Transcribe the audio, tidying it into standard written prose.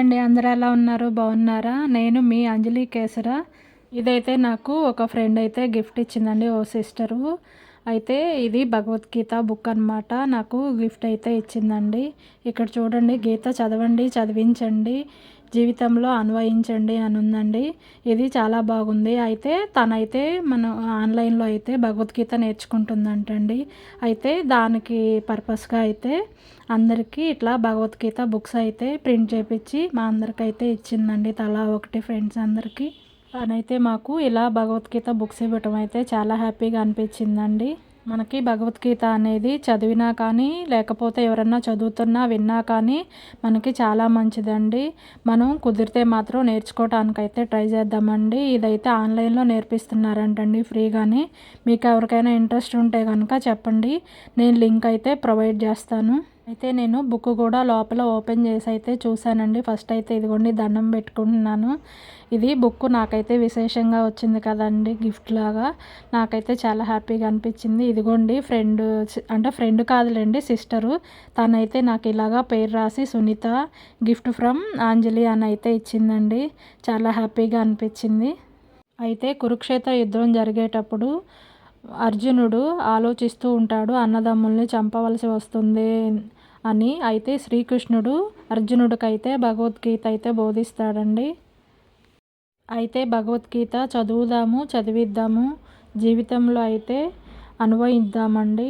అండి. అందరూ ఎలా ఉన్నారు? బాగున్నారా? నేను మీ అంజలి కేసర. ఇదైతే నాకు ఒక ఫ్రెండ్ అయితే గిఫ్ట్ ఇచ్చిందండి. ఓ సిస్టరు. అయితే ఇది భగవద్గీత బుక్ అనమాట. నాకు గిఫ్ట్ అయితే ఇచ్చిందండి. ఇక్కడ చూడండి, గీత చదవండి, చదివించండి, జీవితంలో అన్వయించండి అని ఉందండి. ఇది చాలా బాగుంది. అయితే తనైతే మన ఆన్లైన్లో అయితే భగవద్గీత నేర్చుకుంటుందంటండి. అయితే దానికి పర్పస్గా అయితే అందరికీ ఇట్లా భగవద్గీత బుక్స్ అయితే ప్రింట్ చేపించి మా అందరికైతే ఇచ్చిందండి, తలా ఒకటి ఫ్రెండ్స్ అందరికీ. తనైతే మాకు ఇలా భగవద్గీత బుక్స్ ఇవ్వటం అయితే చాలా హ్యాపీగా అనిపించిందండి. మనకి భగవద్గీత అనేది చదివినా కానీ, లేకపోతే ఎవరన్నా చదువుతున్నా విన్నా కానీ మనకి చాలా మంచిదండి. మనం కుదిరితే మాత్రం నేర్చుకోవటానికైతే ట్రై చేద్దామండి. ఇదైతే ఆన్లైన్లో నేర్పిస్తున్నారంటండి ఫ్రీగానే. మీకు ఎవరికైనా ఇంట్రెస్ట్ ఉంటే కనుక చెప్పండి, నేను లింక్ అయితే ప్రొవైడ్ చేస్తాను. అయితే నేను బుక్ కూడా లోపల ఓపెన్ చేసి అయితే చూశానండి. ఫస్ట్ అయితే ఇదిగోండి దండం పెట్టుకుంటున్నాను. ఇది బుక్ నాకైతే విశేషంగా వచ్చింది కదండి, గిఫ్ట్ లాగా. నాకైతే చాలా హ్యాపీగా అనిపించింది. ఇదిగోండి ఫ్రెండ్ కాదులేండి, సిస్టరు. తనైతే నాకు ఇలాగా పేరు రాసి సునీత గిఫ్ట్ ఫ్రమ్ అంజలి అని అయితే ఇచ్చిందండి. చాలా హ్యాపీగా అనిపించింది. అయితే కురుక్షేత్ర యుద్ధం జరిగేటప్పుడు అర్జునుడు ఆలోచిస్తూ ఉంటాడు, అన్నదమ్ముల్ని చంపవలసి వస్తుంది అని. అయితే శ్రీకృష్ణుడు అర్జునుడికైతే భగవద్గీత అయితే బోధిస్తాడండి. అయితే భగవద్గీత చదువుదాము, చదివిద్దాము, జీవితంలో అయితే అనుభవిద్దామండి.